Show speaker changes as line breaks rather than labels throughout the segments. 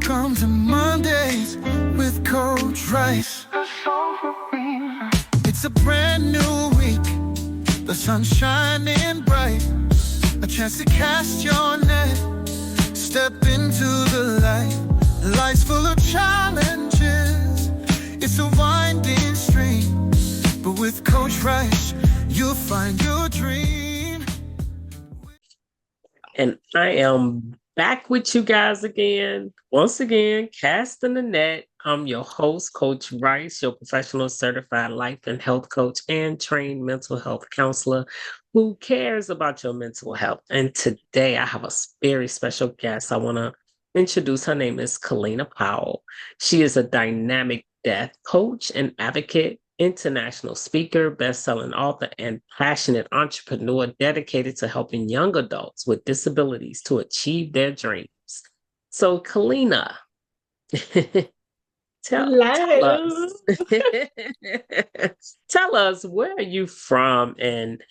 Welcome to Mondays with Coach Rice. It's a brand new week, the sun's shining bright. A chance to cast your net, step into the light. Life's full of challenges, it's a winding stream. But with Coach Rice, you'll find your dream.
And I am back with you guys again. Once again, casting the net. I'm your host, Coach Rice, your professional certified life and health coach and trained mental health counselor who cares about your mental health. And today I have a very special guest. I want to introduce. Her name is Kellina Powell. She is a dynamic deaf coach and advocate, international speaker, best-selling author, and passionate entrepreneur dedicated to helping young adults with disabilities to achieve their dreams. So, Kellina, tell us, tell us, where are you from and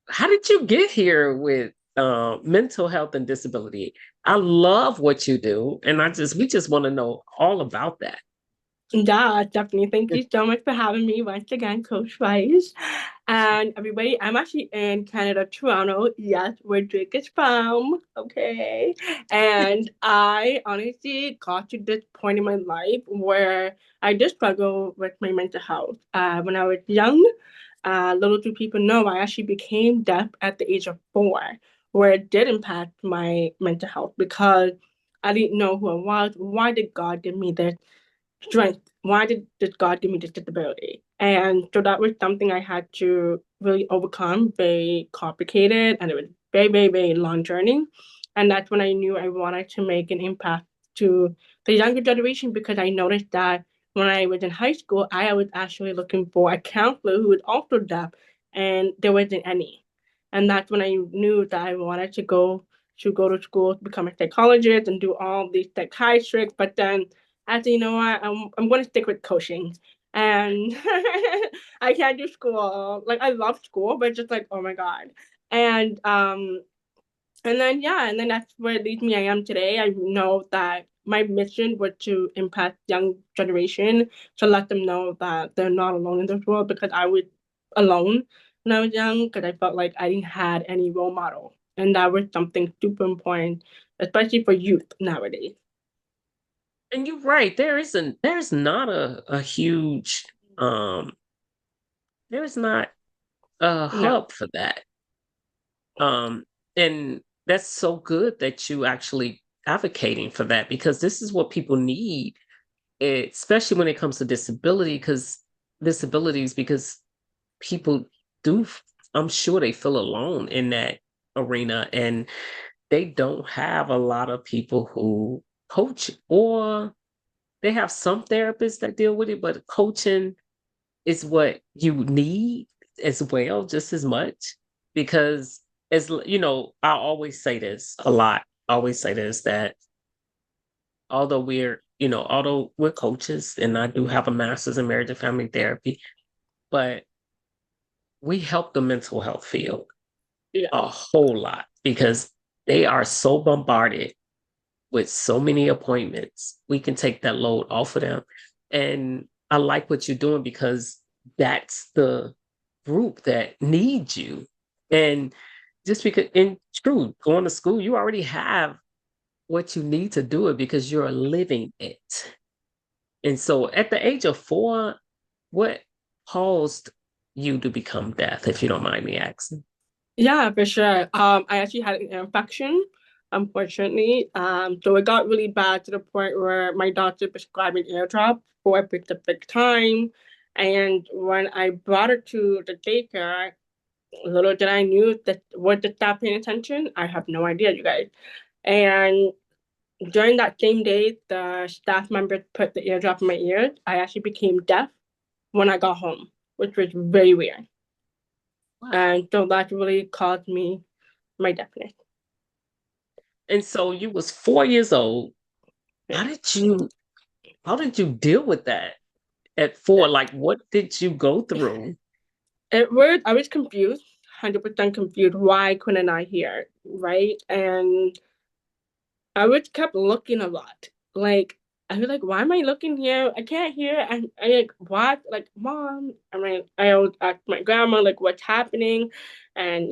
how did you get here with mental health and disability? I love what you do, and we just want to know all about that.
Yeah, definitely. Thank you so much for having me once again, Coach Rice. And everybody, I'm actually in Canada, Toronto. Yes, where Drake is from. Okay. And I honestly got to this point in my life where I just struggle with my mental health. When I was young, little do people know, I actually became deaf at the age of 4, where it did impact my mental health because I didn't know who I was. Why did God give me this strength? Why did God give me this disability? And so that was something I had to really overcome, very complicated, and it was very, very, very long journey. And that's when I knew I wanted to make an impact to the younger generation, because I noticed that when I was in high school, I was actually looking for a counselor who was also deaf, and there wasn't any. And that's when I knew that I wanted to go to school to become a psychologist and do all these psychiatrists. But then I said, you know what, I'm going to stick with coaching. And I can't do school. Like, I love school, but just like, oh my God. And then that's where it leads me. I am today. I know that my mission was to impact young generation, to let them know that they're not alone in this world, because I was alone when I was young, because I felt like I didn't have any role model. And that was something super important, especially for youth nowadays.
And you're right. There's not a huge there's not a hub for that. And that's so good that you actually advocating for that, because this is what people need, especially when it comes to disabilities, because people do, I'm sure they feel alone in that arena, and they don't have a lot of people who coach, or they have some therapists that deal with it, but coaching is what you need as well, just as much. Because, as you know, I always say this a lot. I always say this, that although we're coaches, and I do have a master's in marriage and family therapy, but we help the mental health field a whole lot, because they are so bombarded with so many appointments. We can take that load off of them. And I like what you're doing, because that's the group that needs you. And just because, in truth, going to school, you already have what you need to do it, because you're living it. And so at the age of 4, what caused you to become deaf, if you don't mind me asking?
Yeah, for sure. I actually had an infection, unfortunately. So it got really bad to the point where my doctor prescribed an eardrop for a specific time. And when I brought her to the daycare, little did I knew that what to stop paying attention. I have no idea, you guys. And during that same day, the staff member put the eardrop in my ear. I actually became deaf when I got home, which was very weird. Wow. And so that really caused me my deafness.
And so you was 4 years old. How did you deal with that at 4? Like, what did you go through?
I was confused, 100% confused. Why couldn't I hear, right? And I would kept looking a lot. Like I was like, why am I looking here? I can't hear. I like what? Like, mom. I mean, I always ask my grandma like what's happening, and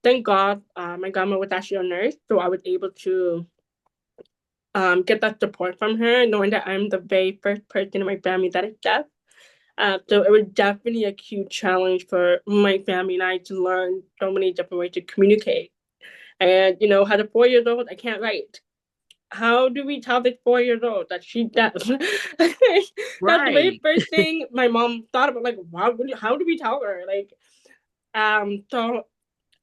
thank God, my grandma was actually a nurse, so I was able to get that support from her, knowing that I'm the very first person in my family that is deaf. So it was definitely a huge challenge for my family and I to learn so many different ways to communicate. And as a 4 years old, I can't write. How do we tell this 4 years old that she deaf? That's the very
Right.
first thing my mom thought about. Like, how do we tell her? Like, so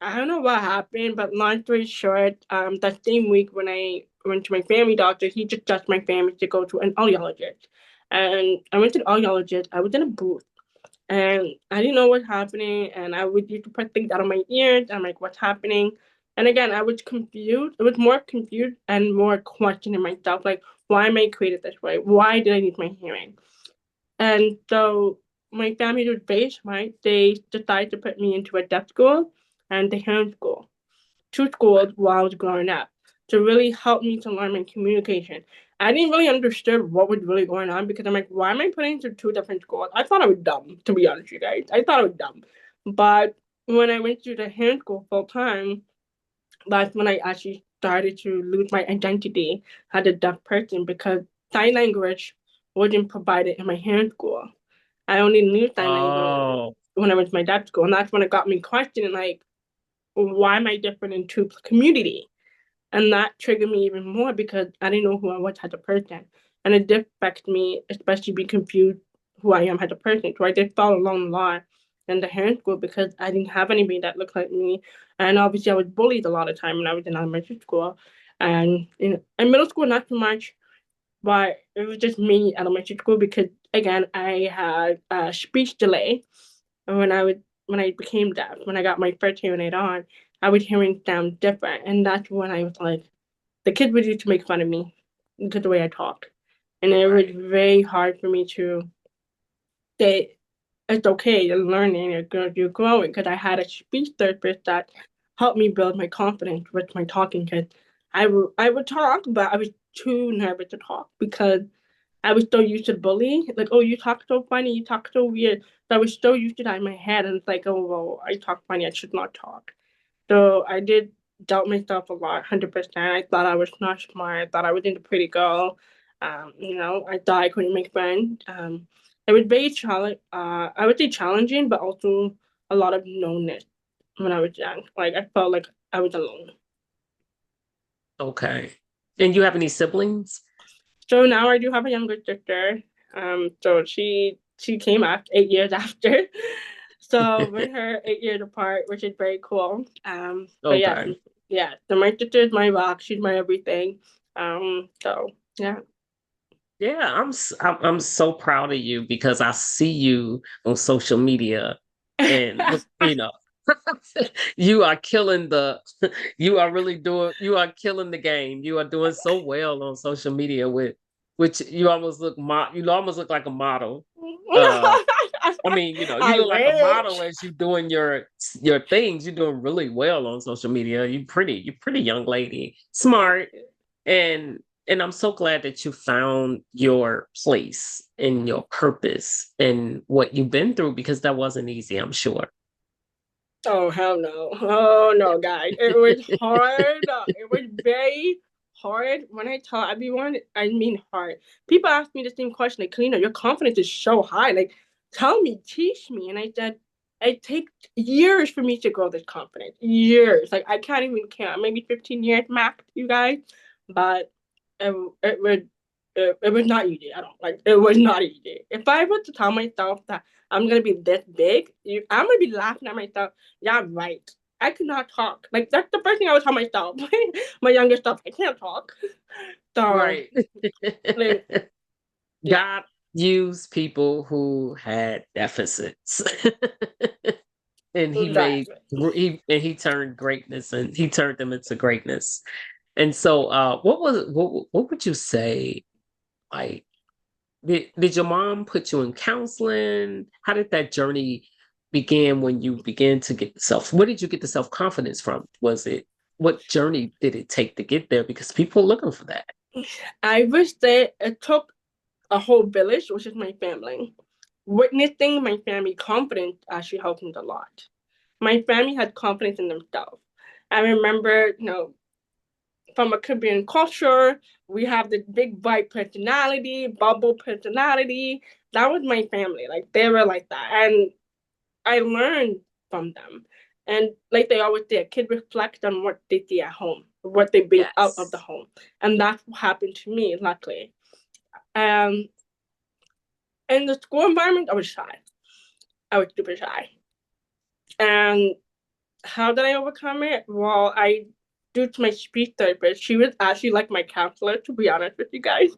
I don't know what happened, but long story short, that same week when I went to my family doctor, he just asked my family to go to an audiologist. And I went to the audiologist. I was in a booth and I didn't know what's happening. And I would used to put things out of my ears. I'm like, what's happening? And again, I was confused. It was more confused and more questioning myself, like, why am I created this way? Why did I need my hearing? And so my family was very smart. They decided to put me into a deaf school and the hearing school, two schools while I was growing up to really help me to learn my communication. I didn't really understand what was really going on because I'm like, why am I putting into two different schools? I thought I was dumb, to be honest with you guys. I thought I was dumb. But when I went to the hearing school full time, that's when I actually started to lose my identity as a deaf person because sign language wasn't provided in my hearing school. I only knew sign language
Oh,
when I went to my deaf school, and that's when it got me questioning, like, why am I different in two community? And that triggered me even more because I didn't know who I was as a person. And it did affect me, especially be confused who I am as a person. So I did fall along a lot in the hearing school because I didn't have anybody that looked like me. And obviously I was bullied a lot of time when I was in elementary school. And in middle school not so much, but it was just me elementary school because again I had a speech delay and when I became deaf, when I got my first hearing aid on, I was hearing sound different. And that's when I was like, the kids would used to make fun of me because of the way I talked. And it was
right.
very hard for me to say it's okay, you're learning, you're growing. Because I had a speech therapist that helped me build my confidence with my talking. Because I would talk, but I was too nervous to talk because I was so used to bullying. Like, oh, you talk so funny, you talk so weird. So I was so used to that in my head, and it's like, oh, well, I talk funny, I should not talk. So I did doubt myself a lot, 100%. I thought I was not smart. I thought I wasn't a pretty girl. I thought I couldn't make friends. It was very I would say challenging, but also a lot of loneness when I was young. Like I felt like I was alone.
Okay. And you have any siblings?
So now I do have a younger sister. So she came after 8 years after. So we're her 8 years apart, which is very cool. But yeah,
Okay.
yeah. So my sister is my rock. She's my everything. So yeah.
Yeah, I'm so proud of you because I see you on social media and you are killing you are really doing you are killing the game. You are doing so well on social media with which you almost look like a model. Uh I mean, you
I
look like a model
wish.
as you doing your things. You're doing really well on social media. You're pretty young lady,
Thank
smart,
you.
and I'm so glad that you found your place and your purpose and what you've been through because that wasn't easy, I'm sure.
Oh hell no. Oh no, guys. It was hard. It was very hard. When I tell everyone, I mean hard. People ask me the same question, like, Kellina, your confidence is so high. Like, tell me, teach me. And I said, it takes years for me to grow this confidence. Years. Like I can't even count. Maybe 15 years max, you guys. But it was it was not easy at all. Like it was not easy. If I were to tell myself that I'm gonna be this big, I'm gonna be laughing at myself. Yeah, right. I could not talk. Like that's the first thing I would tell myself. My younger self, I can't talk. So
Right.
like, yeah,
God used people who had deficits. And
exactly.
he turned greatness and he turned them into greatness. And so what would you say like did your mom put you in counseling? How did that journey begin when you began to get the self? Where did you get the self confidence from? Was it what journey did it take to get there? Because people are looking for that.
I wish that it took a whole village, which is my family. Witnessing my family confidence actually helped me a lot. My family had confidence in themselves. I remember, from a Caribbean culture, we have this big bright personality, bubble personality. That was my family. Like they were like that. And I learned from them. And like they always say, a kid reflects on what they see at home, what they bring out of the
Yes.
home. And that's what happened to me, luckily. Um, in the school environment, I was shy. I was super shy. And how did I overcome it? Well, due to my speech therapist, she was actually like my counselor, to be honest with you guys.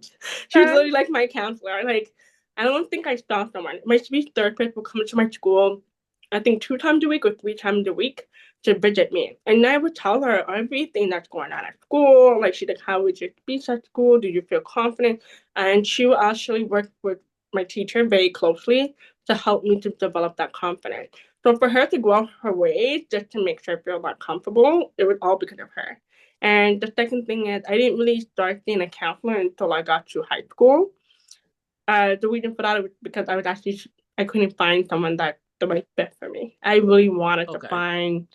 She was literally like my counselor. Like, I don't think I saw someone. My speech therapist would come to my school, I think 2 times a week or 3 times a week to visit me. And I would tell her everything that's going on at school. Like, she's like, how was your speech at school? Do you feel confident? And she would actually work with my teacher very closely to help me to develop that confidence. So for her to go out her way just to make sure I feel more comfortable, it was all because of her. And the second thing is I didn't really start seeing a counselor until I got to high school. The reason for that was because I couldn't find someone that the right fit for me. I really wanted to
Okay.
find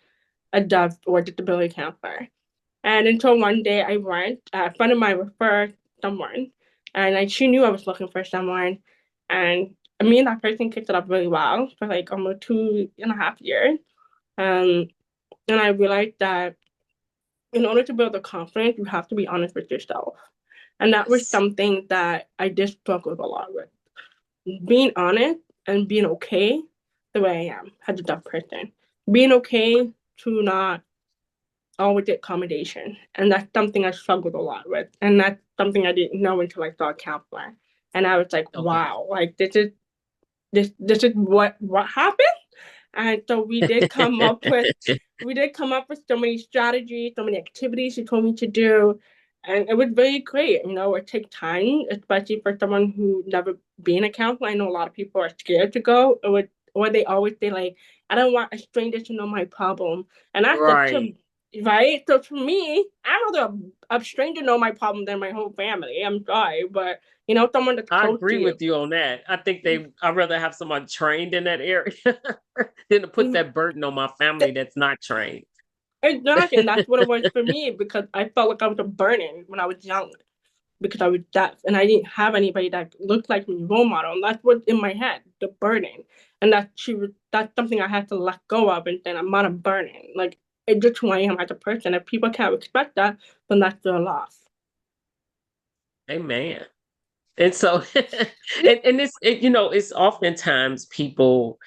a deaf or disability counselor. And until one day I went, a friend of mine referred someone, and she knew I was looking for someone. And me and that person kicked it up really well for like almost 2.5 years. Um, and I realized that in order to build a confidence, you have to be honest with yourself. And that was
Yes.
something that I did struggle a lot with. Being honest and being okay the way I am as a deaf person. Being okay to not always get accommodation. And that's something I struggled a lot with. And that's something I didn't know until I saw a counselor. And I was like,
Okay.
wow, like this is what happened. And so we did come up with so many strategies, so many activities she told me to do. And it was very great. It takes time, especially for someone who never been a counselor. I know a lot of people are scared to go. Or they always say like, I don't want a stranger to know my problem. And I said to
Right.
right. So to me, I'd rather a stranger know my problem than my whole family. I'm sorry, but someone that's
I
close to
agree
you.
with you on that. I think I'd rather have someone trained in that area than to put that burden on my family that's not trained.
Exactly, and that's what it was for me because I felt like I was a burden when I was young because I was deaf and I didn't have anybody that looked like me role model. And that's what's in my head, the burden. And that's something I had to let go of and then I'm not a burden. Like it's just who I am as a person. If people can't respect that, then that's their loss.
Amen. And so, and it's oftentimes people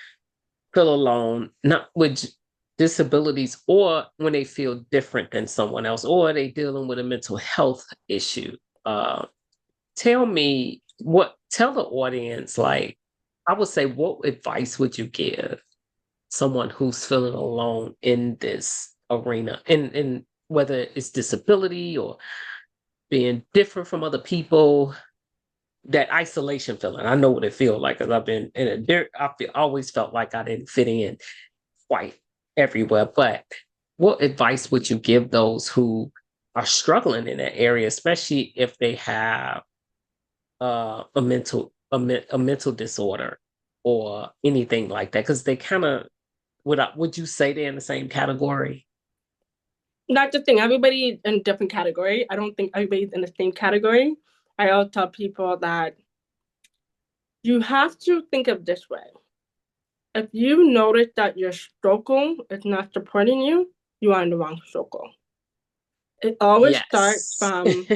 feel alone, not with disabilities, or when they feel different than someone else, or they dealing with a mental health issue. Uh, tell the audience, like, I would say, what advice would you give someone who's feeling alone in this arena, and whether it's disability or being different from other people, that isolation feeling. I know what it feels like because I've been in it. Always felt like I didn't fit in quite everywhere. But what advice would you give those who are struggling in that area, especially if they have a mental disorder or anything like that? Because they kind of would you say they're in the same category?
That's the thing. Everybody in a different category. I don't think everybody's in the same category. I always tell people that you have to think of this way. If you notice that your struggle is not supporting you, you are in the wrong circle. It always starts
Yes.
from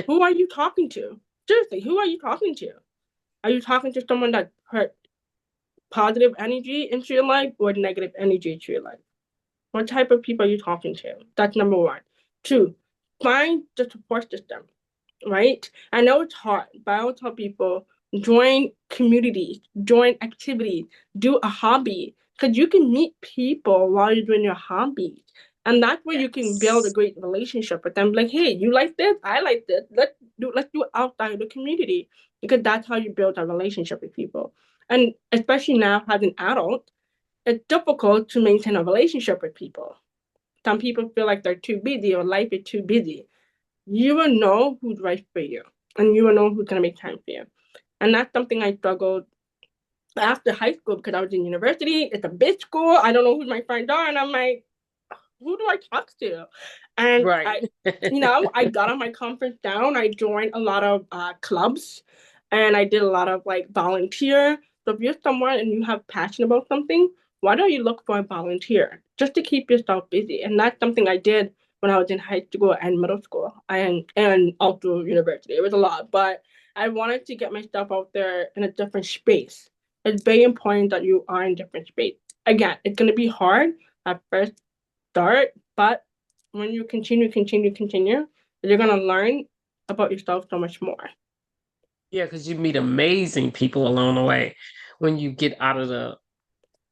who are you talking to? Seriously, who are you talking to? Are you talking to someone that put positive energy into your life or negative energy into your life? What type of people are you talking to? That's number one. Two, find the support system, right? I know it's hard, but I will tell people join communities, join activities, do a hobby, because you can meet people while you're doing your hobby. And that's where you can build a
Yes.
great relationship with them. Like, hey, you like this? I like this. Let's do it outside of the community. Because that's how you build a relationship with people. And especially now as an adult, it's difficult to maintain a relationship with people. Some people feel like they're too busy or life is too busy. You will know who's right for you, and you will know who's gonna make time for you. And that's something I struggled after high school because I was in university. It's a big school. I don't know who my friends are, and I'm like, who do I talk to? And
Right.
I got on my conference down. I joined a lot of clubs, and I did a lot of like volunteer. So if you're someone and you have passion about something, why don't you look for a volunteer just to keep yourself busy? And that's something I did when I was in high school and middle school, and also university. It was a lot, but I wanted to get myself out there in a different space. It's very important that you are in different space. Again, it's gonna be hard at first start, but when you continue, you're gonna learn about yourself so much more.
Yeah, because you meet amazing people along the way when you get out of the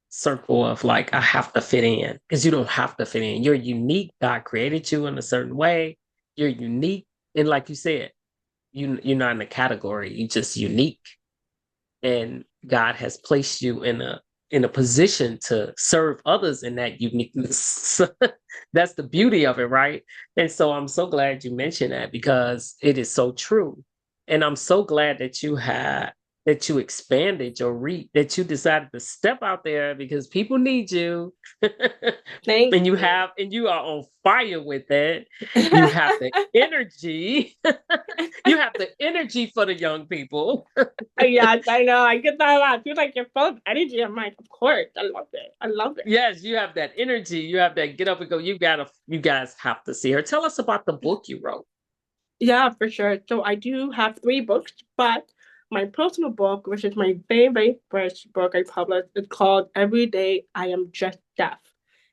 circle of like, I have to fit in, because you don't have to fit in. You're unique. God created you in a certain way. You're unique. And like you said, you're not in a category. You're just unique. And God has placed you in a position to serve others in that uniqueness. That's the beauty of it, right? And so I'm so glad you mentioned that because it is so true. And I'm so glad that you expanded your reach, that you decided to step out there because people need you.
Thank
And
you.
you are on fire with that. You have the energy. You have the energy for the young people.
Yes, I know. I get that a lot. People like you're full of energy. I'm like, of course, I love it. I love it.
Yes, you have that energy. You have that get up and go. You guys have to see her. Tell us about the book you wrote.
Yeah, for sure. So I do have 3 books, but my personal book, which is my very first book I published, is called Every Day I Am Just Deaf.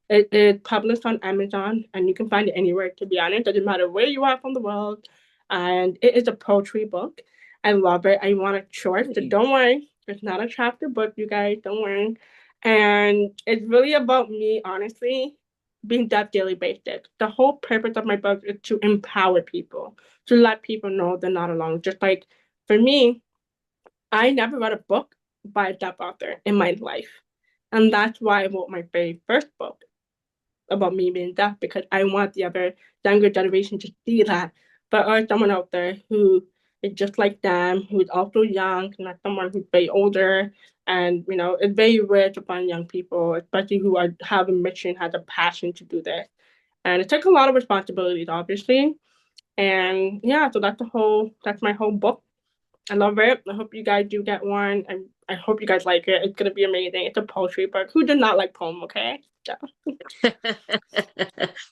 It is published on Amazon, and you can find it anywhere, to be honest. Doesn't matter where you are from the world. And it is a poetry book. I love it. I want it short, so
Hey.
don't worry. It's not a chapter book, you guys. Don't worry. And it's really about me, honestly, being deaf daily basis. The whole purpose of my book is to empower people, to let people know they're not alone. Just like for me, I never read a book by a deaf author in my life. And that's why I wrote my very first book about me being deaf, because I want the other younger generation to see that there are someone out there who is just like them, who's also young, not someone who's way older. And it's very rare to find young people, especially who have a mission, has a passion to do this. And it took a lot of responsibilities, obviously. And yeah, so that's my whole book. I love it. I hope you guys do get one. I hope you guys like it. It's gonna be amazing. It's a poetry book. Who did not like poem? Okay.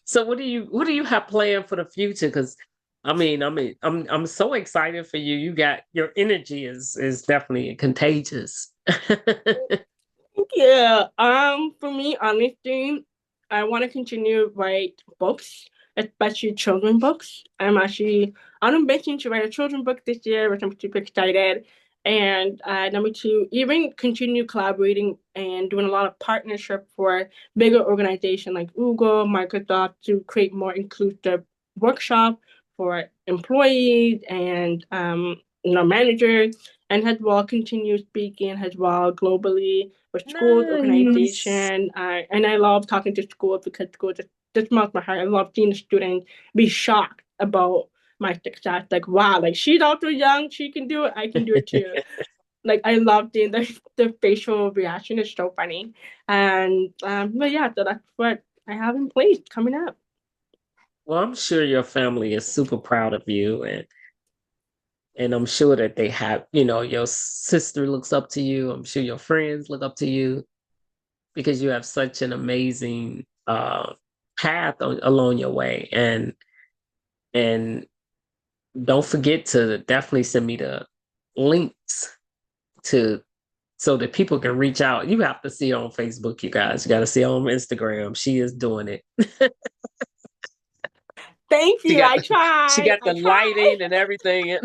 So what do you have planned for the future? Because I'm so excited for you. You got your energy is definitely contagious.
Yeah. For me, honestly, I want to continue write books, especially children books. I'm actually on a mission to write a children book this year, which I'm super excited. And number two, even continue collaborating and doing a lot of partnership for bigger organizations like Google, Microsoft, to create more inclusive workshop for employees and managers, and as well continue speaking as well globally with schools,
Nice.
organization. And I love talking to schools because schools just melts my heart. I love seeing the students be shocked about my success. Like, wow, like she's also young, she can do it, I can do it too. Like I love seeing the facial reaction. It's so funny. And but yeah, so that's what I have in place coming up.
Well, I'm sure your family is super proud of you, and I'm sure that they have, your sister looks up to you. I'm sure your friends look up to you because you have such an amazing path along your way. And don't forget to definitely send me the links to so that people can reach out. You have to see her on Facebook, you guys. You got to see her on Instagram. She is doing it.
Thank
She
you.
got
I
the she
try.
got
I
the
try.
lighting and everything.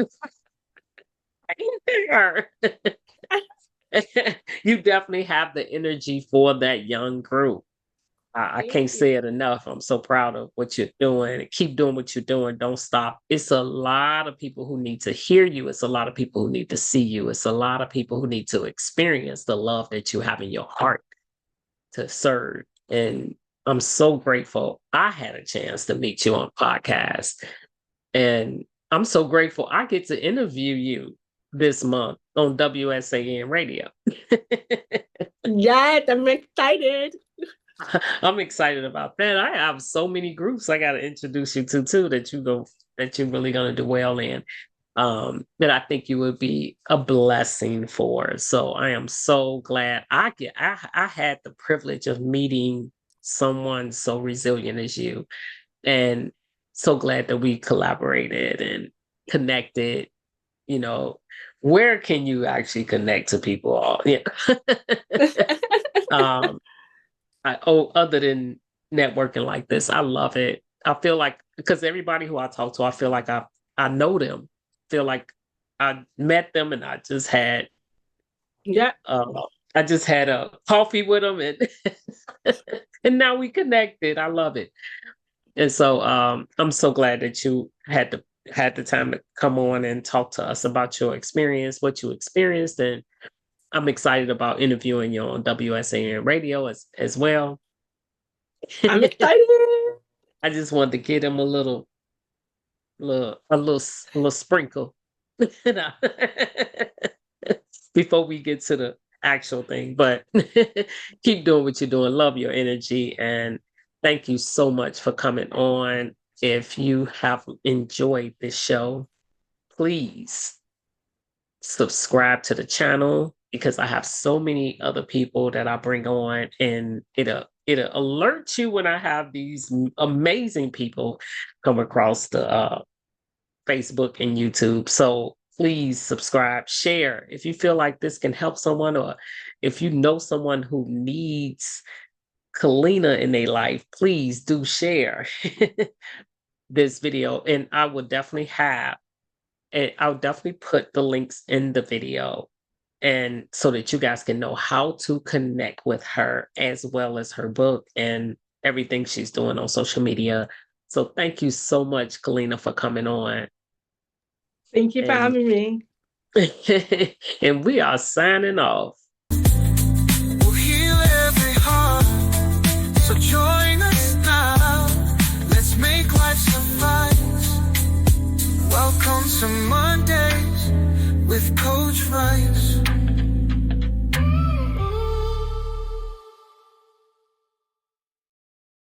You definitely have the energy for that young group. I
Thank
can't say
you.
it enough. I'm so proud of what you're doing. Keep doing what you're doing. Don't stop. It's a lot of people who need to hear you. It's a lot of people who need to see you. It's a lot of people who need to experience the love that you have in your heart to serve. And I'm so grateful I had a chance to meet you on podcast. And I'm so grateful I get to interview you this month on WSAN radio.
Yes, I'm excited.
I'm excited about that. I have so many groups I got to introduce you to too that you're really going to do well in. That I think you would be a blessing for. So I am so glad I had the privilege of meeting someone so resilient as you, and so glad that we collaborated and connected. You know, where can you actually connect to people? All yeah. um, other than networking like this, I love it. I feel like because everybody who I talk to, I feel like I know them. Feel like I met them and
Yeah.
I just had a coffee with them and and now we connected. I love it. And so I'm so glad that you had the time to come on and talk to us about your experience, what you experienced, and I'm excited about interviewing you on WSAN radio as well.
I'm excited.
I just wanted to get him a little sprinkle before we get to the actual thing. But keep doing what you're doing. Love your energy, and thank you so much for coming on. If you have enjoyed this show, please subscribe to the channel, because I have so many other people that I bring on, and it'll alert you when I have these amazing people come across the Facebook and YouTube. So please subscribe, share if you feel like this can help someone, or if you know someone who needs Kellina in their life, please do share this video. And I'll definitely put the links in the video, and so that you guys can know how to connect with her, as well as her book and everything she's doing on social media. So thank you so much, Kellina, for coming on.
Thank you for having me.
And we are signing off.
We'll heal every heart, so join us now. Let's make life suffice. Welcome to Mondays with Coach Rice.